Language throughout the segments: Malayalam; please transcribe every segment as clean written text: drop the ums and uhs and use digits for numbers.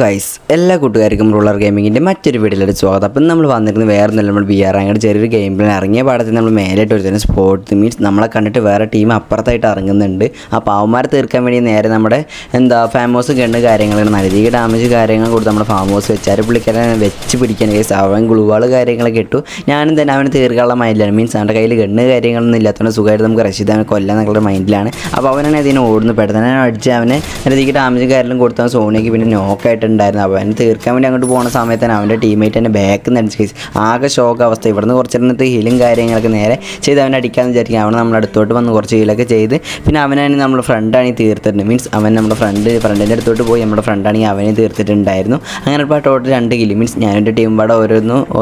ഗൈസ് എല്ലാ കൂട്ടുകാർക്കും റൂളർ ഗെയിമിങ്ങിൻ്റെ മറ്റൊരു വീഡിയോയിലേക്ക് സ്വാഗതം. അപ്പം നമ്മൾ വന്നിരുന്നത് വേറെ ഒന്നല്ല, നമ്മൾ BR അങ്ങോട്ട് ചെറിയൊരു ഗെയിം പ്ലാൻ ഇറങ്ങിയ പാടത്തിൽ നമ്മൾ മേലായിട്ട് ഒരു തന്നെ സ്പോർട്സ് മീൻസ് നമ്മളെ കണ്ടിട്ട് വേറെ ടീം അപ്പുറത്തായിട്ട് ഇറങ്ങുന്നുണ്ട്. ആ പാവന്മാരെ തീർക്കാൻ വേണ്ടി നേരെ നമ്മുടെ ഫാം ഹൗസ് ഗണ്ണ് കാര്യങ്ങളാണ് നല്ല ഡാമേജ് കാര്യങ്ങൾ കൊടുത്ത് നമ്മുടെ ഫാം ഹൗസ് വെച്ചാൽ പുള്ളിക്കാരെ വെച്ച് പിടിക്കാൻ ഗൈസ് അവൻ ഗ്ലൂവാൾ കാര്യങ്ങളൊക്കെ ഇട്ടു. ഞാനും തന്നെ അവന് തീർക്കാനുള്ള മൈൻഡിലാണ്. മീൻസ് അവൻ്റെ കയ്യിൽ ഗണ്ണ് കാര്യങ്ങളൊന്നും ഇല്ലാത്തതുകൊണ്ട് സുഖമായിട്ട് നമുക്ക് റഷീദ് അവനെ കൊല്ലാൻ എന്നുള്ള മൈൻഡിലാണ്. അപ്പോൾ അവനാണ് അതിനെ ഓടുന്നു പെട്ടെന്ന് അടിച്ച് അവനെ നല്ല ഡാമേജ് കാര്യങ്ങളും കൊടുത്താൽ സോണിക്ക് പിന്നെ നോക്കായിട്ട് ഉണ്ടായിരുന്നു. അപ്പോൾ അവന് തീർക്കാൻ വേണ്ടി അങ്ങോട്ട് പോകുന്ന സമയത്ത് തന്നെ അവൻ്റെ ടീമേറ്റ് തന്നെ ബാക്കിൽ നിന്ന് അടിച്ച് കേസ് ആകെ ഷോക്ക് അവസ്ഥ. ഇവിടുന്ന് കുറച്ചിരുന്നിട്ട് ഹീലും കാര്യങ്ങളൊക്കെ നേരെ ചെയ്ത് അവനെ അടിക്കാമെന്ന് വിചാരിക്കും. അവൻ നമ്മുടെ അടുത്തോട്ട് വന്ന് കുറച്ച് ഹീലൊക്കെ ചെയ്ത് പിന്നെ അവനാണ് നമ്മുടെ ഫ്രണ്ടാണെങ്കിൽ തീർത്തിട്ടുണ്ട്. മീൻസ് അവൻ നമ്മുടെ ഫ്രണ്ടിൻ്റെ അടുത്തോട്ട് പോയി നമ്മുടെ ഫ്രണ്ടാണെങ്കിൽ അവനെ തീർത്തിട്ടുണ്ടായിരുന്നു. അങ്ങനെ ഇപ്പോൾ ടോട്ടൽ 2 കില്ല് മീൻസ് ഞാനെൻ്റെ ടീം പാടെ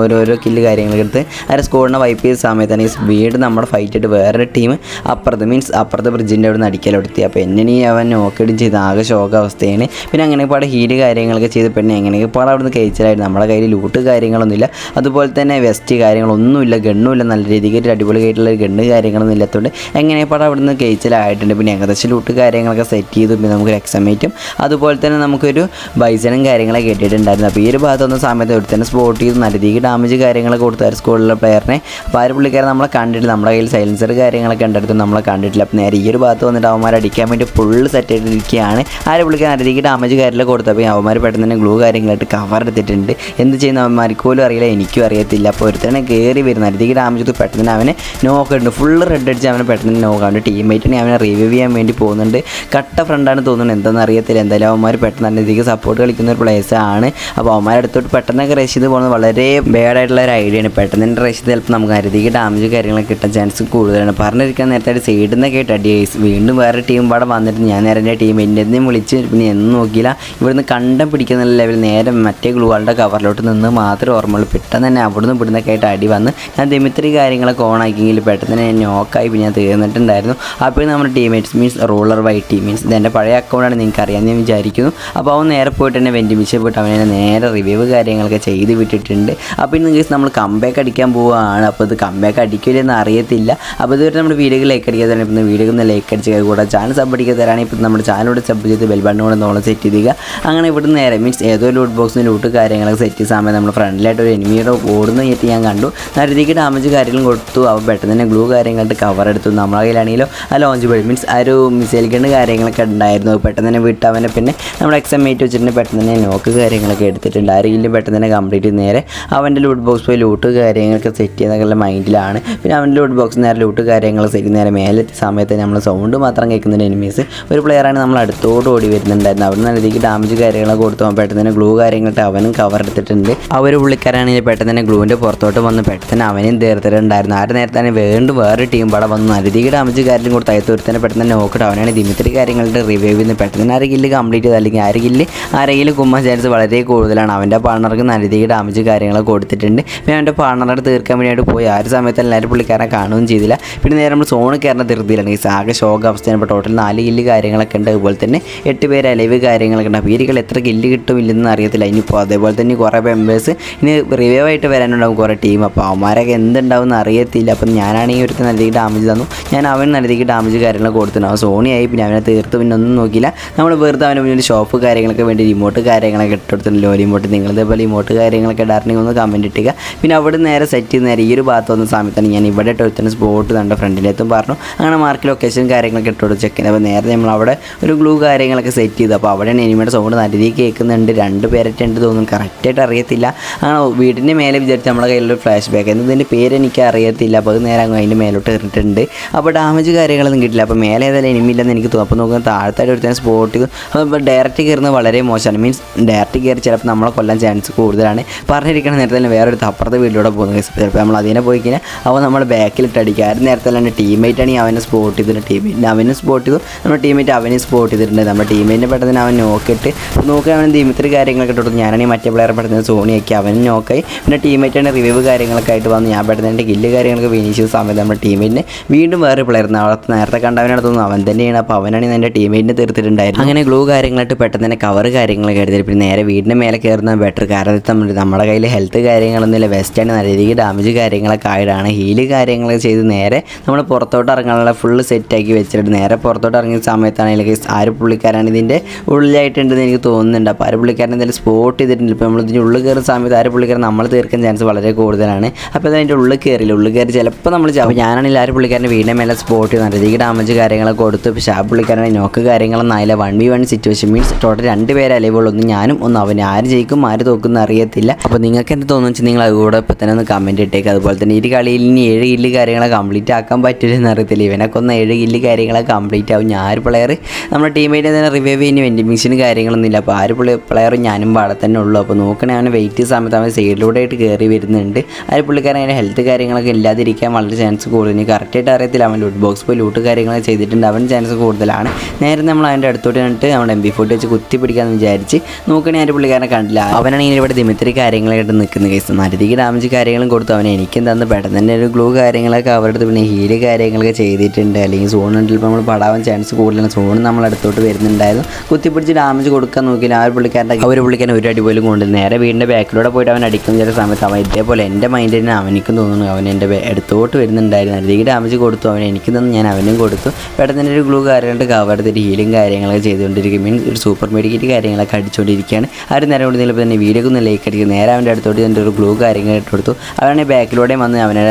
ഓരോരോ കില്ല് കാര്യങ്ങളൊക്കെ എടുത്ത് അവരെ സ്കോറിനെ വൈപ്പ് ചെയ്ത സമയത്താണ് വീട് നമ്മുടെ ഫൈറ്റ് ആയിട്ട് വേറൊരു ടീം അപ്പുറത്തെ ബ്രിഡ്ജിൻ്റെ അവിടെ നിന്ന് അടിക്കലെടുത്തി. അപ്പോൾ എന്നെ അവൻ നോക്കിയിട്ടും ചെയ്ത് ആകെ ഷോക്ക് അവസ്ഥയാണ്. പിന്നെ അങ്ങനെ പാടെ ഹീല് കാര്യങ്ങളൊക്കെ ചെയ്ത് പിന്നെ എങ്ങനെയൊക്കെ പാടെ അവിടെ നിന്ന് കഴിച്ചാലായിരുന്നു. നമ്മുടെ കയ്യിൽ ലൂട്ട് കാര്യങ്ങളൊന്നുമില്ല, അതുപോലെ തന്നെ വെസ്റ്റ് കാര്യങ്ങളൊന്നുമില്ല, ഗണ്ണുമില്ല, നല്ല രീതിക്ക് അടിപൊളിയായിട്ടുള്ള ഗണ്ണ് കാര്യങ്ങളൊന്നും ഇല്ലാത്തതുകൊണ്ട് എങ്ങനെയപ്പാടെ അവിടെ നിന്ന് കഴിച്ചിലായിട്ടുണ്ട്. പിന്നെ ഏകദേശം ലൂട്ട് കാര്യങ്ങളൊക്കെ സെറ്റ് ചെയ്തു. പിന്നെ നമുക്കൊരു എക്സമേറ്റും അതുപോലെ തന്നെ നമുക്കൊരു ബൈസനും കാര്യങ്ങളൊക്കെ കിട്ടിയിട്ടുണ്ടായിരുന്നു. അപ്പോൾ ഈ ഒരു ഭാഗത്ത് വന്ന സമയത്ത് ഒരു തന്നെ സ്പോട്ട് ചെയ്ത് നല്ല രീതിക്ക് ഡാമേജ് കാര്യങ്ങളൊക്കെ കൊടുത്താൽ സ്കൂളിലെ പ്ലെയറിനെ. അപ്പോൾ ആ ഒരു പുള്ളിക്കാരെ നമ്മളെ കണ്ടിട്ടില്ല, നമ്മുടെ കയ്യിൽ സൈലൻസർ കാര്യങ്ങളൊക്കെ ഉണ്ടായിരുന്നു, നമ്മളെ കണ്ടിട്ടില്ല. അപ്പോൾ നേരെ ഈ ഒരു ഭാഗത്ത് വന്നിട്ട് അവന്മാർ അടിക്കാൻ വേണ്ടി ഫുള്ള് സെറ്റ് ചെയ്തിരിക്കുകയാണ്. ആ ഒരു പുള്ളിക്കാരൻ നല്ല രീതിക്ക് ഡാമേജ് കാര്യങ്ങളൊക്കെ കൊടുത്തപ്പോൾ അവന്മാർ പെട്ടെന്ന് തന്നെ ഗ്ലൂ കാര്യങ്ങളായിട്ട് കവർ എടുത്തിട്ടുണ്ട്. എന്ത് ചെയ്യുന്ന അവന്മാർക്ക് പോലും അറിയില്ല, എനിക്കും അറിയത്തില്ല. അപ്പോൾ ഒരുത്തന്നെ കയറി വരുന്ന അരിതിക്ക് ഡാമേജ് ചെയ്ത് പെട്ടെന്ന് അവനെ നോക്കുന്നുണ്ട്, ഫുള്ള് റെഡ് അടിച്ച് അവനെ പെട്ടെന്ന് നോക്കാം. അവൻ്റെ ടീമേറ്റിനെ അവനെ റിവൈവ് ചെയ്യാൻ വേണ്ടി പോകുന്നുണ്ട്. കട്ട ഫ്രണ്ടാണ് തോന്നുന്നത്, എന്താണെന്ന് അറിയത്തില്ല. എന്തായാലും അവന്മാർ പെട്ടെന്ന് നല്ല രീതിക്ക് സപ്പോർട്ട് കളിക്കുന്ന ഒരു പ്ലേയേഴ്സ് ആണ്. അപ്പോൾ അവന്മാരുടെ അടുത്തോട്ട് പെട്ടെന്നൊക്കെ റഷ് ചെയ്ത് പോകുന്നത് വളരെ ബാഡായിട്ടുള്ള ഒരു ഐഡിയ ആണ്. പെട്ടെന്ന് തന്നെ റഷ് ചെയ്ത് ചിലപ്പോൾ നമുക്ക് അരിതിക്ക് ഡാമേജ് കാര്യങ്ങളൊക്കെ കിട്ടാൻ ചാൻസ് കൂടുതലാണ്. പറഞ്ഞിരിക്കാൻ നേരത്തെ സൈഡിൽ നിന്നൊക്കെ ആയിട്ട് അടി വീണ്ടും വേറെ ടീം പാടെ വന്നിട്ട് ഞാൻ നേരെ എൻ്റെ ടീം എൻ്റെ വിളിച്ച് പിന്നെ എന്നും നോക്കിയില്ല. ഇവിടുന്ന് കണ്ടം പിടിക്കുന്ന ലെവൽ നേരെ മറ്റേ ഗ്ലൂവാളുടെ കവറിലോട്ട് നിന്ന് മാത്രമേ ഓർമ്മയുള്ളൂ. പെട്ടെന്ന് തന്നെ അവിടുന്ന് ഇവിടുന്നൊക്കെ ആയിട്ട് അടി വന്ന് ഞാൻ ദിമിത്രി കാര്യങ്ങളൊക്കെ ഓണാക്കിയെങ്കിൽ പെട്ടെന്ന് തന്നെ നോക്കായി പിന്നെ ഞാൻ തീർന്നിട്ടുണ്ടായിരുന്നു. അപ്പോൾ നമ്മുടെ ടീമേറ്റ്സ് മീൻസ് റൂളർ വൈറ്റി മീൻസ് ഇതെൻ്റെ പഴയ അക്കൗണ്ടാണ്, നിങ്ങൾക്ക് അറിയാമെന്ന് ഞാൻ വിചാരിക്കുന്നു. അപ്പോൾ അവൻ നേരെ പോയിട്ട് തന്നെ വെൻറ്റിമിച്ച് പോയിട്ട് അവനെ നേരെ റിവ്യൂ കാര്യങ്ങളൊക്കെ ചെയ്ത് വിട്ടിട്ടുണ്ട്. അപ്പോൾ ഇന്ന് കേസ് നമ്മൾ കംബാക്ക് അടിക്കാൻ പോവുകയാണ്. അപ്പോൾ ഇത് കംബാക്ക് അടിക്കില്ലെന്ന് അറിയത്തില്ല. അപ്പോൾ ഇതുവരെ നമ്മുടെ വീഡിയോ ലൈക്ക് അടിക്കാൻ തന്നെ ഇപ്പം വീഡിയോ ഒന്ന് ലൈക്ക് അടിച്ച് കൂടെ ചാനൽ സബ് അടിക്കാൻ തരാണെങ്കിൽ ഇപ്പം നമ്മുടെ ചാനലോട് സബ് ചെയ്ത് ബെൽബട്ടൺ കൂടെ നമ്മൾ സെറ്റ് ചെയ്യുക. അങ്ങനെ ഇവിടുന്ന് നേരെ മീൻസ് ഏതോ ലൂട്ട് ബോക്സിന് ലൂട്ട് കാര്യങ്ങളൊക്കെ സെറ്റ് ചെയ്ത സമയം നമ്മൾ ഫ്രണ്ടിലായിട്ട് ഒരു എനിമിയുടെ ഓടുന്ന കയറ്റി ഞാൻ കണ്ടു. നരതിക്ക് ഡാമേജ് കാര്യങ്ങളും കൊടുത്തു. അവ പെട്ടെന്ന് തന്നെ ഗ്ലൂ കാര്യങ്ങളായിട്ട് കവർ എടുത്തു. നമ്മളെ കയ്യിലാണെങ്കിലോ ആ ലോഞ്ച് ബെഡ് മീൻസ് ആ ഒരു മിസൈൽ ഗണ്ണ് കാര്യങ്ങളൊക്കെ ഉണ്ടായിരുന്നു. പെട്ടെന്ന് തന്നെ വിട്ട് അവനെ പിന്നെ നമ്മുടെ എക്സമേറ്റ് വെച്ചിട്ട് പെട്ടെന്ന് തന്നെ നോക്ക് കാര്യങ്ങളൊക്കെ എടുത്തിട്ടുണ്ട്. ആ റീലിൽ പെട്ടെന്ന് തന്നെ കംപ്ലീറ്റ് നേരെ അവൻ്റെ ലൂട്ട് ബോക്സ് പോയി ലൂട്ട് കാര്യങ്ങളൊക്കെ സെറ്റ് ചെയ്യുന്നൊക്കെ മൈൻഡിലാണ്. പിന്നെ അവൻ്റെ ലൂട്ട് ബോക്സ് നേരെ ലൂട്ട് കാര്യങ്ങൾ സെറ്റ് നേരെ മേലെത്തിയ സമയത്ത് നമ്മൾ സൗണ്ട് മാത്രം കേൾക്കുന്നുണ്ട്. എനിമീസ് ഒരു പ്ലെയറാണ് നമ്മൾ അടുത്തോട്ട് ഓടി വരുന്നുണ്ടായിരുന്നു. അവിടെ നല്ല രീതിക്ക് ഡാമേജ് കാര്യങ്ങളൊക്കെ കൊടുത്തു. പെട്ടെന്ന് തന്നെ ഗ്ലൂ കാര്യങ്ങളായിട്ട് അവനും കവർ എടുത്തിട്ടുണ്ട്. ആ ഒരു പുള്ളിക്കാരാണെങ്കിൽ പെട്ടെന്ന് തന്നെ ഗ്ലൂവിൻ്റെ പുറത്തോട്ട് വന്ന് പെട്ടെന്ന് അവനും തീർത്തിട്ടുണ്ടായിരുന്നു. ആ നേരത്തെ തന്നെ വീണ്ടും വേറെ ടീം പാടെ വന്നു നല്ല രീതിക്ക് ഡാമേജ് കാര്യം കൊടുത്ത് അയത്ത് തന്നെ പെട്ടെന്ന് തന്നെ നോക്കിയിട്ട് അവനാണ് ദിമിത്രി കാര്യങ്ങളുടെ റിവൈവ് ചെയ്യുന്നത്. പെട്ടെന്ന് തന്നെ 1 കില്ല് കംപ്ലീറ്റ് ചെയ്ത് അല്ലെങ്കിൽ 1 കില്ല് കുമ്മാൻ ചാൻസ് വളരെ കൂടുതലാണ്. അവൻ്റെ പാർട്ണർക്ക് നല്ല രീതിക്ക് ഡാമേജ് കാര്യങ്ങളൊക്കെ കൊടുത്തിട്ടുണ്ട്. പിന്നെ അവൻ്റെ പാർട്ണറെ തീർക്കാൻ വേണ്ടിയിട്ട് പോയി. ആ ഒരു സമയത്ത് എല്ലാവരും പുള്ളിക്കാരനെ കാണുകയും ചെയ്തില്ല. പിന്നെ നേരെ നമ്മൾ സോണ് കയറുന്ന ധൃതിയിലാണ് ഈ ആകെ ഷോക്ക് അവസ്ഥയാണ്. ഇപ്പോൾ ടോട്ടൽ 4 കില്ല് കാര്യങ്ങളൊക്കെ ഉണ്ട്. അതുപോലെ തന്നെ 8 പേര് അലൈവ് കാര്യങ്ങളൊക്കെ ഉണ്ട്. അപ്പോൾ ഈ എത്ര കില്ല് കിട്ടുമില്ലെന്ന് അറിയത്തില്ല. ഇനിയിപ്പോൾ അതേപോലെ തന്നെ കുറേ മെമ്പേഴ്സ് ഇനി റിവൈവ് ആയിട്ട് വരാനുണ്ടാവും കുറേ ടീം. അപ്പോൾ അവന്മാരൊക്കെ എന്തുണ്ടാവും എന്ന് അറിയത്തില്ല. അപ്പം ഞാനാണെങ്കിൽ ഒരു നല്ല രീതിക്ക് ഡാമേജ് തന്നു. ഞാൻ അവന് നല്ല രീതിക്ക് ഡാമേജ് കാര്യങ്ങളൊക്കെ കൊടുത്തിട്ടുണ്ട്. അവൻ സോണിയായി. പിന്നെ അവനെ തീർത്ത് പിന്നെ ഒന്നും നോക്കിയില്ല. നമ്മൾ വെറുതെ അവന് മുന്നിൽ ഷോപ്പ് കാര്യങ്ങളൊക്കെ വേണ്ടി റിമോട്ട് കാര്യങ്ങളൊക്കെ ഇട്ടെടുത്തിട്ടുണ്ട്. ലോ റിമോട്ട് നിങ്ങളിതേപോലെ റിമോട്ട് കാര്യങ്ങളൊക്കെ ഇടാറുണ്ടെങ്കിൽ ഒന്ന് കമൻറ്റ് ഇട്ടുക. പിന്നെ അവിടെ നേരെ സെറ്റ് ചെയ്ത് നേരെ ഈ ഒരു ഭാഗത്ത് വന്ന സമയത്താണ് ഞാൻ ഇവിടെ ഇട്ടെടുത്തിന് സ്പോട്ട് നമ്മുടെ ഫ്രണ്ടിൻ്റെ എത്തും പറഞ്ഞു. അങ്ങനെ മാർക്ക് ലൊക്കേഷൻ കാര്യങ്ങളൊക്കെ ഇട്ടെടുത്ത് ചെക്ക് ചെയ്ത് അപ്പോൾ നേരെ നമ്മൾ അവിടെ ഒരു ഗ്ലൂ കാര്യങ്ങളൊക്കെ സെറ്റ് ചെയ്തു. അപ്പോൾ അവിടെയാണ് എനിമിയുടെ സൗണ്ട് നല്ല രീതിക്ക് കേൾക്കുന്നുണ്ട്. 2 പേരായിട്ടുണ്ട് തോന്നുന്നു, കറക്റ്റായിട്ട് അറിയത്തില്ല. അങ്ങനെ വീടിൻ്റെ മേലെ വിചാരിച്ച് നമ്മുടെ കയ്യിലൊരു ഫ്ലാഷ് ബാക്ക് എന്നതിൻ്റെ പേര് എനിക്ക് അറിയത്തില്ല. അപ്പോൾ അത് നേരെ അതിൻ്റെ മേലോട്ട് ഇട്ടിട്ടുണ്ട്. അപ്പോൾ ഡാമേജ് കാര്യങ്ങളൊന്നും കിട്ടില്ല. അപ്പോൾ മേലെ ഏതായാലും എനിമില്ലെന്ന് എനിക്ക് തോന്നും. അപ്പോൾ നോക്കുന്ന താഴത്തായിട്ട് ഒരുത്തന്നെ സ്പോട്ട് ചെയ്തു. അപ്പോൾ ഡയറക്റ്റ് കയറുന്നത് വളരെ മോശമാണ്. മീൻസ് ഡയറക്റ്റ് കയറി ചിലപ്പോൾ നമ്മളെ കൊല്ലാൻ ചാൻസ് കൂടുതലാണ്. പറഞ്ഞിരിക്കുന്ന നേരത്തെ തന്നെ വേറൊരു അപ്പുറത്തെ വീട്ടിലൂടെ പോകുന്നത്. ചിലപ്പോൾ നമ്മൾ അതിനെ പോയി കഴിഞ്ഞാൽ അവൻ നമ്മുടെ ബാക്കിലിട്ട് അടിക്കുക. ആ നേരത്തെ തന്നെ ടീമേറ്റാണെങ്കിൽ അവനെ സ്പോട്ട് ചെയ്തിട്ടുണ്ട്. ടീമേറ്റിന് അവനെ സ്പോട്ട് ചെയ്തു. നമ്മുടെ ടീമേറ്റ് അവനെ സ്പോട്ട് ചെയ്തിട്ടുണ്ട്. നമ്മുടെ ടീമേറ്റിനെ പെട്ടെന്ന് അവൻ നോക്കിയിട്ട് നോക്കി അവൻ ദിമിത്രി കാര്യങ്ങളൊക്കെ ഇട്ടു. ഞാനാണെങ്കിൽ മറ്റേ പ്ലെയറെ പെട്ടെന്ന് സോണിയാക്കി അവനും നോക്കായി. പിന്നെ ടീമേറ്റാണ് റിവൈവ് കാര്യങ്ങളൊക്കെ ആയിട്ട് വന്ന് ഞാൻ പെട്ടെന്ന് എൻ്റെ കില്ല് കാര്യങ്ങളൊക്കെ ഫിനിഷ് ചെയ്ത സമയത്ത് നമ്മുടെ ടീമേറ്റിനെ വീണ്ടും വേറെ പ്ലെയർ നേരത്തെ കണ്ടവനാണ് തോന്നുന്നു അവൻ തന്നെയാണ്. അപ്പോൾ അവനാണെങ്കിൽ എൻ്റെ ടീമേറ്റിനെ തീർത്തിട്ടുണ്ടായിരുന്നു. അങ്ങനെ ഗ്ലൂ കാര്യങ്ങളായിട്ട് പെട്ടെന്ന് തന്നെ കവർ കാര്യങ്ങളൊക്കെ എടുത്തിട്ട് പിന്നെ നേരെ വീടിൻ്റെ മേലെ കയറുന്ന ബെറ്റർ. കാരണം നമ്മുടെ കയ്യിൽ ഹെൽത്ത് കാര്യങ്ങളൊന്നുമില്ല. വെസ്റ്റാണ് നല്ല രീതിക്ക് ഡാമേജ് കാര്യങ്ങളൊക്കെ ആയിട്ടാണ് ഹീല് കാര്യങ്ങളൊക്കെ ചെയ്ത് നേരെ നമ്മൾ പുറത്തോട്ട് ഇറങ്ങാനുള്ള ഫുള്ള് സെറ്റാക്കി വെച്ചിട്ട് നേരെ പുറത്തോട്ട് ഇറങ്ങിയ സമയത്താണെങ്കിൽ ആ ഒരു പുള്ളിക്കാരാണ് ഇതിൻ്റെ ഉള്ളിലായിട്ടുണ്ടെന്ന് എനിക്ക് തോന്നുന്നുണ്ട്. വരുന്നുണ്ട്. അപ്പോൾ ആര് പുള്ളിക്കാരൻ എന്തെങ്കിലും സ്പോട്ട് ചെയ്തിട്ടുണ്ട്. ഇപ്പോൾ നമ്മൾ ഇതിൻ്റെ ഉള്ളിൽ കയറുന്ന സമയത്ത് ആര് പുള്ളിക്കാരൻ നമ്മൾ തീർക്കാൻ ചാൻസ് വളരെ കൂടുതലാണ്. അപ്പോൾ അതിൻ്റെ ഉള്ളിൽ കയറി ചിലപ്പോൾ നമ്മൾ അപ്പോൾ ഞാനാണെങ്കിൽ ആര് പുള്ളിക്കാരൻ്റെ വീടിൻ്റെ മേലെ സ്പോട്ട് ചെയ്യുന്നുണ്ട്. അധികം ഡാമേജ് കാര്യങ്ങളൊക്കെ കൊടുത്തു. പക്ഷേ ആ പുള്ളിക്കാരനെ നോക്ക് കാര്യങ്ങളൊന്നും ആയില്ല. 1v1 സിറ്റുവേഷൻ മീൻസ് ടോട്ടൽ 2 പേര് അലൈവുള്ളൂ. ഒന്ന് ഞാനും ഒന്ന് അവന്. ആര് ജയിക്കും ആര് തോക്കും അറിയത്തില്ല. അപ്പോൾ നിങ്ങൾക്ക് എന്ത് തോന്നുന്നു വെച്ചാൽ നിങ്ങൾ അതുകൂടെ ഇപ്പോൾ തന്നെ ഒന്ന് കമൻറ്റ് ഇട്ടേക്ക്. അതുപോലെ തന്നെ ഈ കളിയിൽ ഇനി 7 കില്ല് കാര്യങ്ങളെ കംപ്ലീറ്റ് ആക്കാൻ പറ്റില്ലെന്ന് അറിയത്തില്ല. ഇവനൊക്കെ ഒന്ന് 7 കില്ല് കാര്യങ്ങളൊക്കെ കംപ്ലീറ്റ് ആവും. ഞാൻ ആര് പ്ലെയർ നമ്മുടെ ടീമേറ്റ് തന്നെ റിവൈവ് ചെയ്യുന്ന വെൻഡിങ് മെഷീന് കാര്യങ്ങളൊന്നും ഇല്ല. അപ്പോൾ ആര് പ്ലെയറും ഞാനും പാടെ തന്നെ ഉള്ളൂ. അപ്പോൾ നോക്കണേ അവനെ വെയിറ്റ് ചെയ്യുന്ന സമയത്ത് അവൻ സൈഡിലൂടെ ആയിട്ട് കയറി വരുന്നുണ്ട്. ആര് പുള്ളിക്കാരൻ അതിൻ്റെ ഹെൽത്ത് കാര്യങ്ങളൊക്കെ ഇല്ലാതിരിക്കാൻ വളരെ ചാൻസ് കൂടുതൽ. ഇനി കറക്റ്റായിട്ട് അറിയത്തില്ല. അവൻ ലൂട്ട് ബോക്സ് പോയി ലൂട്ട് കാര്യങ്ങളൊക്കെ ചെയ്തിട്ടുണ്ട്. അവൻ ചാൻസ് കൂടുതലാണ്. നേരെ നമ്മൾ അതിൻ്റെ അടുത്തോട്ട് കണ്ടിട്ട് നമ്മുടെ MP40 വെച്ച് കുത്തി പിടിക്കാമെന്ന് വിചാരിച്ച് നോക്കണേ ആര് പുള്ളിക്കാരനെ കണ്ടില്ല. അവനാണെങ്കിൽ ഇവിടെ ദിമിത്രി കാര്യങ്ങളായിട്ട് നിൽക്കുന്ന കേസ് നരതിക്ക് ഡാമേജ് കാര്യങ്ങളും കൊടുത്തു. അവൻ എനിക്കെന്താന്ന് പെട്ടെന്ന് തന്നെ ഒരു ഗ്ലൂ കാര്യങ്ങളൊക്കെ അവരുടെ അടുത്ത് പിന്നെ ഹീല് കാര്യങ്ങളൊക്കെ ചെയ്തിട്ടുണ്ട്. അല്ലെങ്കിൽ സോണുണ്ടിൽ ഇപ്പോൾ നമ്മൾ പടാവാൻ ചാൻസ് കൂടുതലാണ്. സോൺ നമ്മൾ അടുത്തോട്ട് വരുന്നുണ്ടായിരുന്നു. കുത്തിപ്പിടിച്ച് ഡാമേജ് കൊടുക്കാൻ നോക്കിയില്ല. ആ ഒരു പുള്ളിക്കാരൻ ഒരു അടി പോലും കൊണ്ടില്ല. നേരെ വീടിൻ്റെ ബാക്കിലൂടെ പോയിട്ട് അവൻ അടിക്കുന്ന ചില സമയത്ത് അവൻ ഇതേപോലെ എൻ്റെ മൈൻഡ് തന്നെ അവനിക്കും തോന്നുന്നു. അവൻ എൻ്റെ അടുത്തോട്ട് വരുന്നുണ്ടായിരുന്നു. നരതിക്ക് ഡാമേജ് കൊടുത്തു. അവൻ എനിക്ക് തന്നെ ഞാൻ അവനും കൊടുത്തു. പെട്ടെന്ന് തന്നെ ഒരു ഗ്ലൂ കാര്യമായിട്ട് കവർ എടുത്തിട്ട് ഹീലും കാര്യങ്ങളൊക്കെ ചെയ്തുകൊണ്ടിരിക്കും. മീൻസ് ഒരു സൂപ്പർ മെഡിക്കറ്റ് കാര്യങ്ങളൊക്കെ അടിച്ചുകൊണ്ടിരിക്കുകയാണ്. ആ ഒരു നേരം കൊണ്ട് ചിലപ്പോൾ തന്നെ വീഡിയോക്ക് ഒന്ന് ലൈക്ക് അടിക്കും. നേരെ അവൻ്റെ അടുത്തോട്ട് എൻ്റെ ഒരു ഗ്ലൂ കാര്യങ്ങൾ ഇട്ട് കൊടുത്തു. അവനെ ബാക്കിലൂടെയും വന്ന് അവനെ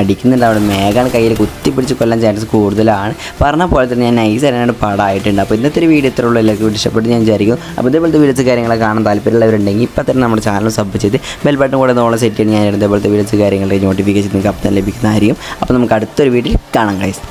അടിക്കുന്നുണ്ട്. അവിടെ മേഘാണ് കയ്യിൽ കുത്തിപ്പിടിച്ച് കൊല്ലാൻ ചാൻസ് കൂടുതലാണ്. പറഞ്ഞ പോലെ തന്നെ ഞാൻ നൈസ് ആയിട്ട് പാടായിട്ടുണ്ട്. അപ്പോൾ ഇന്നത്തെ ഒരു വീഡിയോ ഇത്രയുള്ള എല്ലാവർക്കും ഇഷ്ടപ്പെട്ട് ഞാൻ വിചാരിക്കും. അപ്പോൾ ഇതേപോലത്തെ വീഡിയോസ് കാര്യങ്ങളൊക്കെ കാണാൻ താല്പര്യമുള്ളവരുണ്ടെങ്കിൽ ഇപ്പോൾ തന്നെ നമ്മുടെ ചാനൽ സബ് ചെയ്ത് ബെൽ ബട്ടൺ കൂടെ നോളെ സെറ്റ് ചെയ്യാൻ ഞാൻ ഇതേപോലത്തെ വീഡിയോസ് കാര്യങ്ങളുടെ നോട്ടിഫിക്കേഷൻ നിങ്ങൾക്ക് അപ്പം തന്നെ ലഭിക്കുന്നതായിരിക്കും. അപ്പോൾ നമുക്ക് അടുത്തൊരു വീഡിയോയിൽ കാണാം ഗൈസ്.